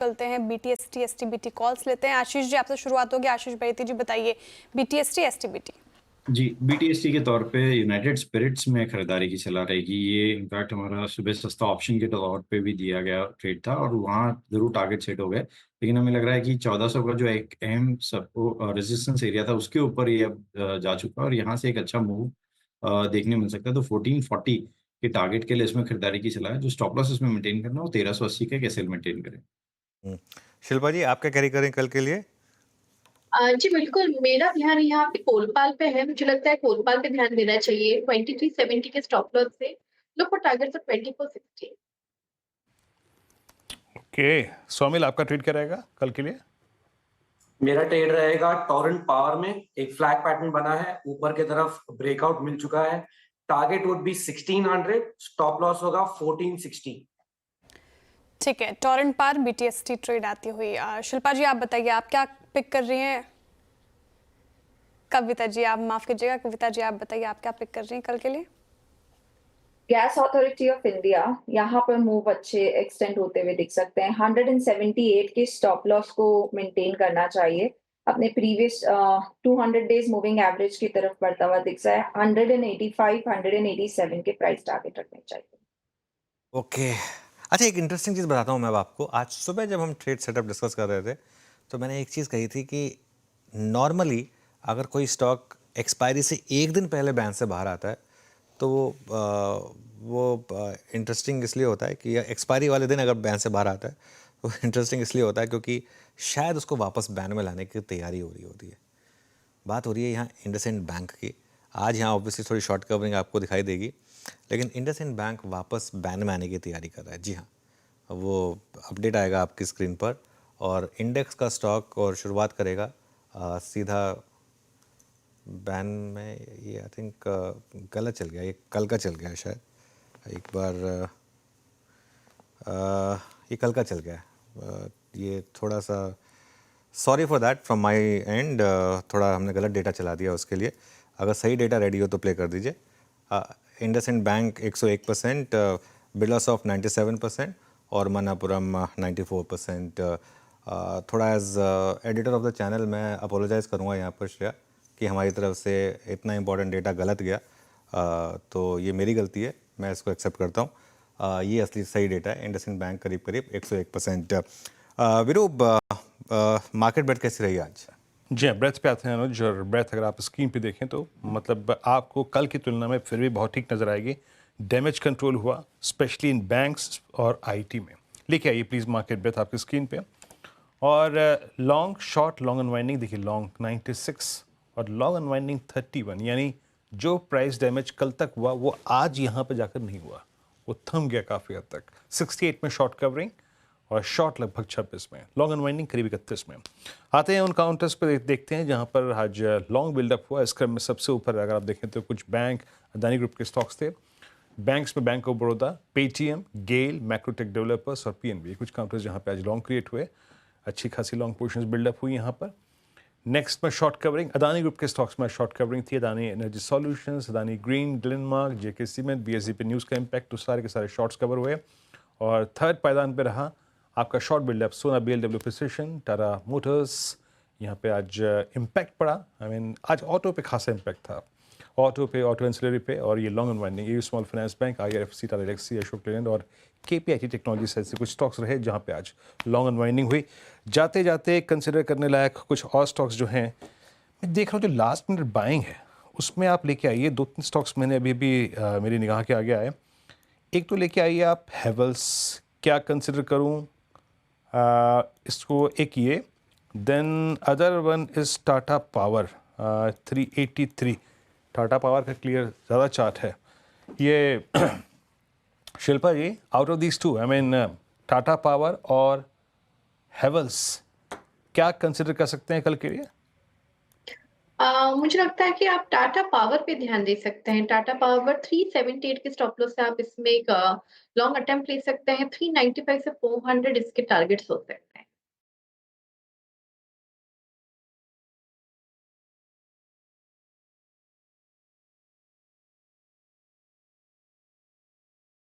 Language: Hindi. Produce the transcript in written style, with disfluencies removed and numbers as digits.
चलते हैं बीटीएसटी एसटीबीटी कॉल्स लेते हैं। आशीष जी आपसे शुरुआत होगी। आशीष बैती जी बताइए बीटीएसटी एसटीबीटी। जी, बीटीएसटी के तौर पे यूनाइटेड स्पिरिट्स में खरीदारी की सलाह रहेगी। ये इनफैक्ट हमारा सुबह सस्ता ऑप्शन के तौर पे भी दिया गया ट्रेड था और वहाँ ज़रूर टारगेट सेट हो गए। लेकिन हमें लग रहा है कि 1400 का जो एक अहम रेजिस्टेंस एरिया था उसके ऊपर ये अब जा चुका है और यहाँ से एक अच्छा मूव देखने मिल सकता है। तो 1440 के टारगेट के लिए इसमें खरीदारी की सलाह है। जो स्टॉप लॉस इसमें मेंटेन करना है वो 1380 का एक एसएल मेंटेन करें। शिल्पा जी, आप क्या कैरी करें कल के लिए? जी बिल्कुल, मेरा ध्यान यहाँ पे कोलपाल पे है। मुझे लगता है कोलपाल पे ध्यान देना चाहिए। 2370 के स्टॉप लॉस से look for targets of 2460। Okay, Somil आपका ट्रेड क्या रहेगा कल के लिए? मेरा ट्रेड रहेगा टॉरेंट पावर में। एक फ्लैग पैटर्न बना है, ऊपर की तरफ ब्रेकआउट मिल चुका है। Target would be 1600, stop loss होगा 1460। ठीक है, टॉरेंट पार बीटीएसटी ट्रेड आती हुई। शिल्पा जी आप बताइए आप क्या पिक कर रही हैं? कविता जी आप माफ कीजिएगा, कविता जी आप बताइए आप क्या पिक कर रही हैं कल के लिए? गैस अथॉरिटी ऑफ इंडिया यहाँ पर मूव अच्छे एक्सटेंड होते हुए दिख सकते हैं। 178 के स्टॉप लॉस को मेंटेन करना चाहिए। अपने प्रीवियस 200 डेज मूविंग एवरेज की तरफ बढ़ता हुआ दिख रहा है। 185 187 के प्राइस टारगेट रखने चाहिए। ओके, अच्छा एक इंटरेस्टिंग चीज़ बताता हूँ मैं अब आपको। आज सुबह जब हम ट्रेड सेटअप डिस्कस कर रहे थे तो मैंने एक चीज़ कही थी कि नॉर्मली अगर कोई स्टॉक एक्सपायरी से एक दिन पहले बैन से बाहर आता है तो वो इंटरेस्टिंग इसलिए होता है कि एक्सपायरी वाले दिन अगर बैन से बाहर आता है तो इंटरेस्टिंग इसलिए होता है क्योंकि शायद उसको वापस बैन में लाने की तैयारी हो रही होती है। बात हो रही है यहाँ इंडसइंड बैंक की। आज यहाँ ऑब्वियसली थोड़ी शॉर्ट कवरिंग आपको दिखाई देगी, लेकिन इंडसइंड बैंक वापस बैन में आने की तैयारी कर रहा है। जी हाँ, वो अपडेट आएगा आपकी स्क्रीन पर और इंडेक्स का स्टॉक और शुरुआत करेगा सीधा बैन में। ये आई थिंक गलत चल गया, ये कल का चल गया शायद। एक बार ये कल का चल गया। ये थोड़ा सा sorry for that from my and. थोड़ा हमने गलत डेटा चला दिया उसके लिए। अगर सही डेटा रेडी हो तो प्ले कर दीजिए। इंडसइंड बैंक 101%, बिरलासॉफ्ट 97% और मनापुरम 94%। थोड़ा as editor of the channel मैं अपोलोजाइज़ करूँगा यहाँ पर श्रेया कि हमारी तरफ से इतना इंपॉर्टेंट डेटा गलत गया। तो ये मेरी गलती है, मैं इसको एक्सेप्ट करता हूँ। ये असली सही डेटा है। इंडसइंड बैंक करीब करीब 101%। विरूप, मार्केट ब्रेथ कैसी रही आज? जी हाँ, ब्रेथ पे आते हैं अनुज। और ब्रेथ अगर आप स्क्रीन पे देखें तो मतलब आपको कल की तुलना में फिर भी बहुत ठीक नज़र आएगी। डैमेज कंट्रोल हुआ स्पेशली इन बैंक्स और आईटी में। लेके आइए प्लीज़ मार्केट ब्रेथ आपकी स्क्रीन पे। और लॉन्ग शॉर्ट लॉन्ग अनवाइंडिंग देखिए, लॉन्ग 96 और लॉन्ग अनवाइंडिंग 31, यानी जो प्राइस डैमेज कल तक हुआ वो आज यहाँ पे जाकर नहीं हुआ, वो थम गया काफ़ी हद तक। 68 में शॉर्ट कवरिंग और शॉर्ट लगभग 26 में, लॉन्ग अनवाइंडिंग करीब 31 में। आते हैं उन काउंटर्स पर देखते हैं जहाँ पर आज लॉन्ग बिल्डअप हुआ। इस क्रम में सबसे ऊपर अगर आप देखें तो कुछ बैंक अदानी ग्रुप के स्टॉक्स थे। बैंक्स में bank of Baroda, Paytm, GAIL, Macrotech developers और पीएनबी, कुछ काउंटर्स जहाँ पे आज लॉन्ग क्रिएट हुए। अच्छी खासी लॉन्ग पोजीशंस बिल्डअप हुई यहाँ पर। नेक्स्ट में शॉर्ट कवरिंग अदानी ग्रुप के स्टॉक्स में शॉर्ट कवरिंग थी। Adani energy solutions, Adani green, Glenmark, JK cement, BSE पे न्यूज़ का इम्पैक्ट, तो सारे के सारे शॉर्ट्स कवर हुए। और थर्ड पायदान पे रहा आपका शॉर्ट बिल्डअप सोना, बीएलडब्ल्यू प्रिसिशन, टाटा मोटर्स। यहाँ पे आज इम्पैक्ट पड़ा। आज ऑटो पे खासा इम्पैक्ट था, ऑटो पे, ऑटो एंसिलरी पे। और ये लॉन्ग अनवाइंडिंग ये small finance bank, IRFC, Tata Elxsi, Ashok Leyland और केपीआईटी टेक्नोलॉजीज ऐसे कुछ स्टॉक्स रहे जहाँ पे आज लॉन्ग अनवाइंडिंग हुई। जाते जाते कंसिडर करने लायक कुछ और स्टॉक्स जो हैं, मैं देख रहा हूँ जो लास्ट मिनट बाइंग है उसमें आप लेके आइए। 2-3 स्टॉक्स मैंने अभी भी मेरी निगाह के आगे आए। एक तो लेके आइए आप हेवल्स, क्या कंसिडर करूँ इसको, एक ये। Then other one is Tata power 383। Tata power का क्लियर ज़्यादा चार्ट है ये। Shilpa ji, out of these two Tata power और हेवल्स क्या कंसिडर कर सकते हैं कल के लिए? मुझे लगता है कि आप टाटा पावर पे ध्यान दे सकते हैं। टाटा पावर 378 के स्टॉप लॉस से आप इसमें एक लॉन्ग अटेम्प्ट ले सकते हैं। 395 से 400 इसके टारगेट्स हो सकते हैं।